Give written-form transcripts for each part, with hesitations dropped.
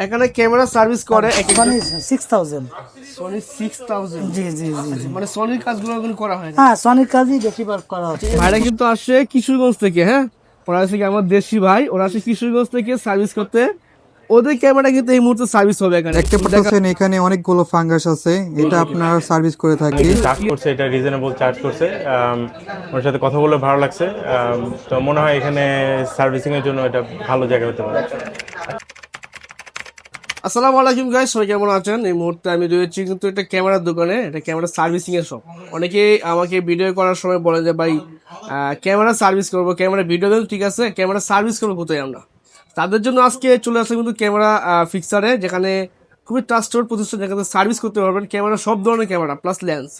এখানে camera service করে Sony 6000। Sony 6000। জি জি জি জি। মানে সনির কাজগুলো এখন করা হয় না। হ্যাঁ, সনির কাজই বেশিরভাগ করা হচ্ছে। ভাইরা কিন্তু আসছে কিশোরগঞ্জ থেকে, হ্যাঁ, ওরা হচ্ছে কি আমার দেশি ভাই, ওরা আসে কিশোরগঞ্জ থেকে সার্ভিস করতে। ওদের ক্যামেরা কিন্তু এই মুহূর্তে সার্ভিস হবে এখানে। দেখতে পাচ্ছেন এখানে অনেকগুলো ফাঙ্গাস আছে, এটা আপনার সার্ভিস করে থাকি। চার্জ করছে, এটা রিজনেবল চার্জ করছে। ওর সাথে কথা বলে ভালো লাগছে। তো মনে হয় এখানে সার্ভিসিং এর জন্য এটা ভালো জায়গা হতে পারে। আসসালামু আলাইকুম গাইস, সবাই কেমন আছেন? এই মুহূর্তে আমি রয়েছি কিন্তু একটা ক্যামেরার দোকানে, এটা ক্যামেরা সার্ভিসিং এর শপ। অনেকে আমাকে ভিডিও করার সময় বলে যে ভাই ক্যামেরা সার্ভিস করবো, ক্যামেরা ভিডিও দেন, ঠিক আছে, ক্যামেরা সার্ভিস করবো কোথায় আমরা? তাদের জন্য আজকে চলে আসছে কিন্তু ক্যামেরা ফিক্সারে, যেখানে খুবই ট্রাস্টেড প্রতিষ্ঠান, যেখানে সার্ভিস করতে পারবেন ক্যামেরা, সব ধরনের ক্যামেরা প্লাস লেন্স।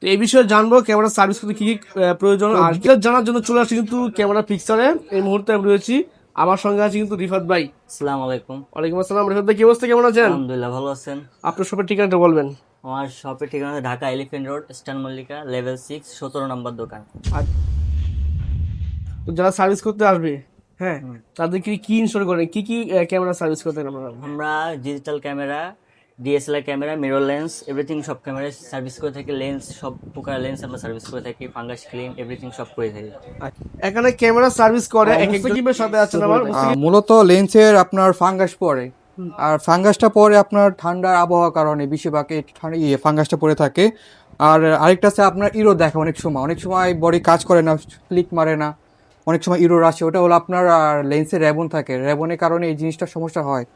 তো এই বিষয়ে জানবো ক্যামেরা সার্ভিস করতে কি কি প্রয়োজন, আর জানার জন্য চলে আসছে কিন্তু ক্যামেরা ফিক্সারে। এই মুহূর্তে আমি রয়েছি, আমার সঙ্গে আছে কিন্তু রিফাত ভাই। আসসালামু আলাইকুম। ওয়ালাইকুম আসসালাম। রিফাত ভাই, কি অবস্থা, কেমন আছেন? আলহামদুলিল্লাহ, ভালো আছেন? আপনার শপের ঠিকানাটা বলবেন। আমার শপের ঠিকানা হচ্ছে ঢাকা এলিফ্যান্ট রোড, স্টান মল্লিকা, লেভেল 6, 17 নম্বর দোকান। আর তো যারা সার্ভিস করতে আসবে, হ্যাঁ, তাদের কি ইনস্টল করেন, কি কি ক্যামেরা সার্ভিস করতেন আপনারা? আমরা digital camera, DSLR camera, mirror lens, everything সব ক্যামেরা সার্ভিস করে থাকি। লেন্স, সব প্রকার লেন্স আমরা সার্ভিস করে থাকি। ফাঙ্গাস ক্লিন, এভরিথিং সব করে থাকি। এখানে ক্যামেরা সার্ভিস করে মুস্তাকিবের সাথে আছেন আমার। মূলত লেন্সের আপনার ফাঙ্গাস পড়ে, আর ফাঙ্গাসটা পরে আপনার ঠান্ডার আবহাওয়ার কারণে বেশিরভাগ এই ফাঙ্গাসটা পড়ে থাকে। আর আরেকটা আছে আপনার ইরো দেখে, অনেক সময় বডি কাজ করে না, ক্লিক মারে না, অনেক সময় ইরোর আসে। ওটা হলো আপনার লেন্সের র্যাবন থাকে, র্যাবনের কারণে এই জিনিসটা সমস্যা হয়।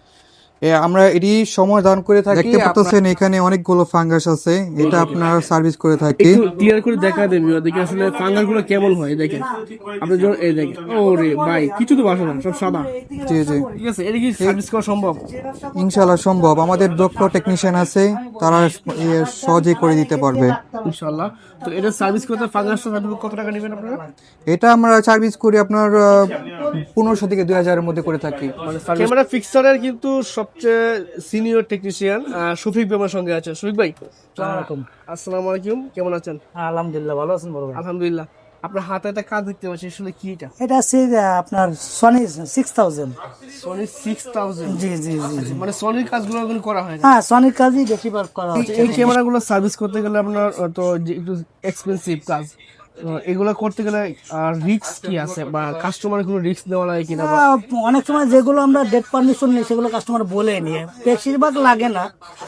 আমরা এটি সমাধান করে থাকি। দেখতে পাচ্ছেন এখানে অনেকগুলো ফাঙ্গাস আছে, এটা আপনার সার্ভিস করে থাকি। একটু ক্লিয়ার করে দেখা দেন, দেখে আসলে ফাঙ্গাস গুলো কেমন হয় দেখেন। আপনি যখন এই দেখেন, ওরে ভাই, কিছু তো বাসা না, সব সাদা। জি জি, ঠিক আছে, এটা কি সার্ভিস করা সম্ভব? ইনশাআল্লাহ সম্ভব। আমাদের দক্ষ টেকনিশিয়ান আছে, তারা সহজেই করে দিতে পারবে ইনশাআল্লাহ। তো এটা সার্ভিস করতে ফাঙ্গাসটা কত টাকা নেবেন আপনারা? এটা আমরা সার্ভিস করি আপনার 1500 থেকে 2000 এর মধ্যে করে থাকি। ক্যামেরা ফিক্সারের কিন্তু সবচেয়ে সিনিয়র টেকনিশিয়ান শফিক ভাই আমার সঙ্গে আছেন। শফিক ভাই, আসসালামু আলাইকুম, কেমন আছেন? আলহামদুলিল্লাহ, ভালো আছেন বড় ভাই? আলহামদুলিল্লাহ। আপনার হাতে একটা কাজ দেখতে পাচ্ছি, আসলে কি এটা? এটা আছে আপনার সনি 6000। সনি 6000। জি জি জি জি। মানে সনির কাজগুলো এখন করা হয় না। হ্যাঁ, সনির কাজই বেশিরভাগ করা হচ্ছে। এই ক্যামেরাগুলো সার্ভিস করতে গেলে আপনার তো যে একটু এক্সপেন্সিভ কাজ, তো এগুলো করতে গেলে রিস্ক কি আছে, বা কাস্টমার কোনো রিস্ক দেওয়া লাগে কিনা? অনেক সময় যেগুলো আমরা ডেট পারমিশন নিই সেগুলো কাস্টমার বলে নিয়ে, বেশিরভাগ লাগে না।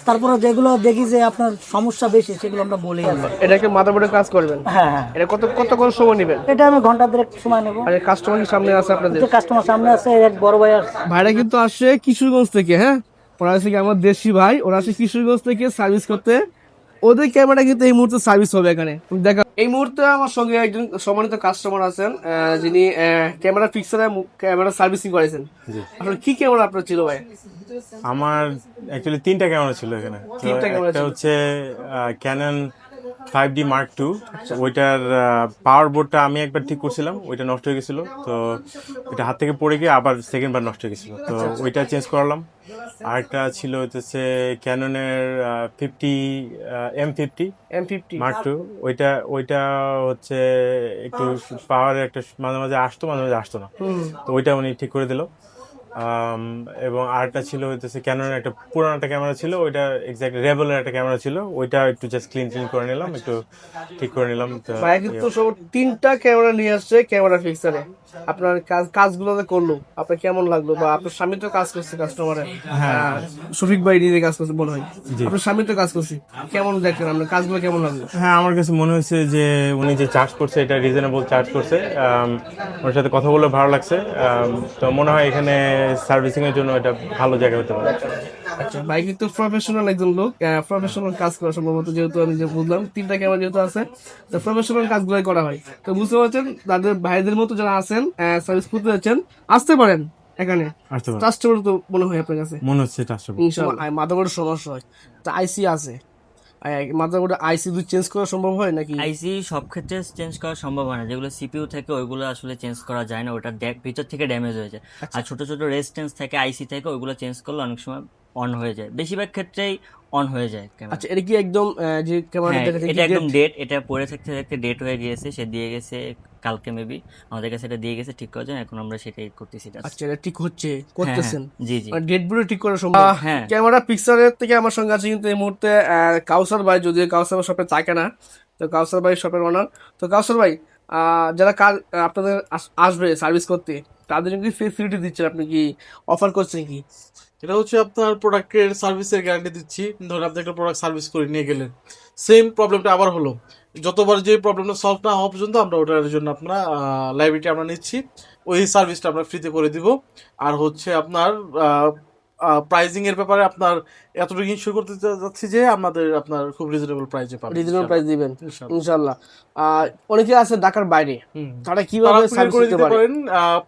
তারপরে যেগুলো দেখি যে আপনার সমস্যা বেশি সেগুলো আমরা বলেই নিই। এটাকে মাদারবোর্ডে কাজ করবেন? হ্যাঁ হ্যাঁ, এটা কতক্ষণ সময় নেবেন? এটা আমি ঘন্টা দেড়েক সময় নেবো। আর কাস্টমার কি সামনে আছে আপনাদের? কাস্টমার সামনে আছে, এক বড় ভাই আছে। ভাইরা কিন্তু আসছে কিশোরগঞ্জ থেকে, হ্যাঁ, ওরা হচ্ছে কি আমার দেশি ভাই, ওরা আসে কিশোরগঞ্জ থেকে সার্ভিস করতে। ওদের ক্যামেরা কিন্তু এই মুহূর্তে সার্ভিস হবে এখানে। দেখা এই মুহূর্তে আমার সঙ্গে একজন সম্মানিত কাস্টমার আছেন, যিনি ক্যামেরা ফিক্সারে ক্যামেরা সার্ভিসিং করেছেন। আসলে কি ক্যামেরা আপনার ছিল ভাই? আমার অ্যাকচুয়ালি 3টা ক্যামেরা ছিল এখানে। তো 3টা ক্যামেরা একটা ছিল। হচ্ছে ক্যানন 5D Mark II। ওইটার পাওয়ার বোর্ডটা আমি একবার ঠিক করছিলাম, ওইটা নষ্ট হয়ে গেছিল। তো ওইটা হাত থেকে পড়ে গিয়ে আবার সেকেন্ড বার নষ্ট হয়ে গেছিল, তো ওইটা চেঞ্জ করলাম। আরেকটা ছিল হচ্ছে ক্যাননের 50 M50 M50 Mark II। ওইটা হচ্ছে একটু পাওয়ারের একটা মাঝে মাঝে আসতো, মাঝে মাঝে আসতো না, তো ওইটা উনি ঠিক করে দিল। এবং আরেকটা ছিল হচ্ছে ক্যাননের একটা পুরানো একটা ক্যামেরা ছিল, ওইটা এক্স্যাক্ট রেভেলের একটা ক্যামেরা ছিল, ওইটা একটু জাস্ট ক্লিন করে নিলাম, একটু ঠিক করে নিলাম। তো ভাই কিন্তু সব 3টা ক্যামেরা নিয়ে আসছে ক্যামেরা ফিক্সারে। আপনার কাজগুলো যে করলো, আপনার কেমন লাগলো? বা আপনার স্বামী তো কাজ করছে কাস্টমারে, শফিক ভাই নিজে কাজ করছে মনে হয়, আপনার স্বামী তো কাজ করছে, কেমন দেখলেন আপনার কাজগুলো, কেমন লাগলো? হ্যাঁ, আমার কাছে মনে হয়েছে যে উনি যে চার্জ করছে এটা রিজনেবল চার্জ করছে। ওর সাথে কথা বলে ভালো লাগছে। তো মনে হয় এখানে সার্ভিসিং এর জন্য এটা ভালো জায়গা হতে পারে। আচ্ছা, ভাই কিন্তু প্রফেশনাল একজন লোক, প্রফেশনাল কাজ করা সম্ভবত, যেহেতু আমি যে বুঝলাম 3টা ক্যামেরা যেহেতু আছে, তো প্রফেশনাল কাজগুলোই করা হয়। তো বুঝতে পারছেন, তাদের ভাইদের মতো যারা আছেন সার্ভিস করতে যাচ্ছেন, আসতে পারেন এখানে। আসতে পারে, ট্রাস্টেবল তো মনে হয় আপনার কাছে? মনে হচ্ছে এটা আসবে। ইনশাআল্লাহ। মাদারবোর্ডের সমস্যা হয়, তো আইসি আছে, মাদারবোর্ডে আইসি দুই চেঞ্জ করা সম্ভব হয় নাকি? আইসি সব ক্ষেত্রে চেঞ্জ করা সম্ভব হয় না। যেগুলো সিপিইউ থেকে ওইগুলো আসলে চেঞ্জ করা যায় না, ওটা ভিতর থেকে ড্যামেজ হয়ে যায়। আর ছোট ছোট রেজিস্ট্যান্স থেকে আইসি থেকে ওইগুলো চেঞ্জ করলে অনেক সময় অন হয়ে যায়, বেশিরভাগ ক্ষেত্রেই অন হয়ে যায় ক্যামেরা। আচ্ছা, এটা কি একদম যে ক্যামেরা হ্যাঁ, এটা একদম ডেট, এটা পরে থাকতে থাকতে ডেট হয়ে গিয়েছে, সে দিয়ে গেছে কালকে মেবি আমাদের কাছে এটা দিয়ে গেছে ঠিক করার জন্য, এখন আমরা সেটাই করতেছি just। আচ্ছা, এটা ঠিক হচ্ছে, করতেছেন? জি জি ডেট গুলো ঠিক করা সম্ভব? হ্যাঁ। ক্যামেরা পিকচারের থেকে আমার সঙ্গে আছে কিন্তু এই মুহূর্তে কাউসার ভাই, যদিও কাউসার শপে থাকে না, তো কাউসার ভাই শপের ওনার। তো কাউসার ভাই, যারা কাজ আপনাদের আসবে সার্ভিস করতে, তাদের কি ফেসিলিটি দিচ্ছেন, আপনি কি অফার করছেন কি? এটা হচ্ছে আপনার প্রোডাক্টের সার্ভিসের গ্যারান্টি দিচ্ছি। ধরুন আপনি একটা প্রোডাক্ট সার্ভিস করে নিয়ে গেলেন, সেম প্রবলেমটা আবার হলো, যতবার যে প্রবলেমটা সলভ না হওয়া পর্যন্ত আমরা ওটার জন্য আপনার লাইবিলিটি আমরা নিচ্ছি, ওই সার্ভিসটা আমরা ফ্রিতে করে দিব। আর হচ্ছে আপনার প্রাইজিং এর ব্যাপারে আপনার এতটুকু ইনশিওর করতে যাচ্ছি যে আপনার খুব রিজনেবল প্রাইসে পাবেন। রিজনেবল প্রাইস দিবেন ইনশাআল্লাহ। ইনশাল্লাহ। অনেকে আছে ঢাকার বাইরে, হুম। তারা তারা কিভাবে courier সার্ভিস করে দিতে দিতে পারে? পারেন,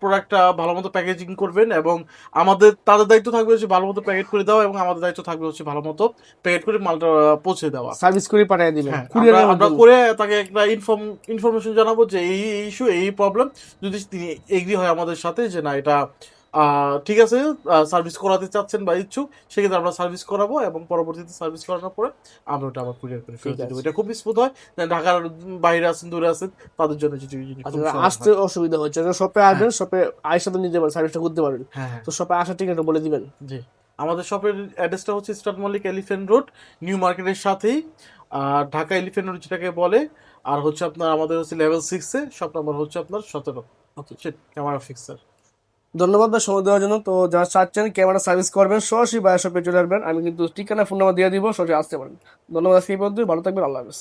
প্রোডাক্টটা ভালো মতো প্যাকেজিং করবেন এবং তাদের দায়িত্ব থাকবে হচ্ছে ভালো মতো প্যাকেট করে দেওয়া, এবং আমাদের দায়িত্ব থাকবে হচ্ছে ভালো মতো প্যাকেট করে মালটা পৌঁছে দেওয়া। সার্ভিস করে পাঠিয়ে দিবেন হ্যাঁ, কুরিয়ারের আমরা মাধ্যমে। করে তাকে একটা ইনফরমেশন জানাবো যে এই ইস্যু, এই প্রবলেম, যদি তিনি এগ্রি হয় আমাদের সাথে যে না এটা ঠিক আছে, সার্ভিস করাতে চাচ্ছেন বা ইচ্ছুক, সেক্ষেত্রে আমরা সার্ভিস করাবো এবং পরবর্তীতে সার্ভিস করানোর পরে আমরা ওটা আবার কুরিয়ার করে ফেরত দেবো। এটা খুব স্মুথ হয়। ঢাকার বাইরে আছেন, দূরে আছেন, তাদের জন্য আচ্ছা, আসতে অসুবিধা হচ্ছে, শপে আসবেন, শপে আইসা তো নিতে পারেন, সার্ভিসটা করতে পারবেন। হ্যাঁ হ্যাঁ তো শপে আসার ঠিকানাটা বলে দিবেন। জি, আমাদের শপের অ্যাড্রেসটা হচ্ছে star Mallik elephant road, new মার্কেটের সাথেই, ঢাকা এলিফ্যান্ট রোড যেটাকে বলে। আর হচ্ছে আপনার আমাদের হচ্ছে লেভেল 6-এ, শপ নাম্বার হচ্ছে আপনার 17। ওকে, ক্যামেরা ফিক্সার। ধন্যবাদ ভাই সময় দেওয়ার জন্য। তো যারা চাচ্ছেন ক্যামেরা সার্ভিস করবেন, সরাসরি বায়ার শপে চলে আসবেন, আমি কিন্তু ঠিকানা ফোন নাম্বার দিয়ে দিব, সরাসরি আসতে পারেন। ধন্যবাদ, আজকে এই পর্যন্ত, ভালো থাকবেন, আল্লাহ হাফেজ।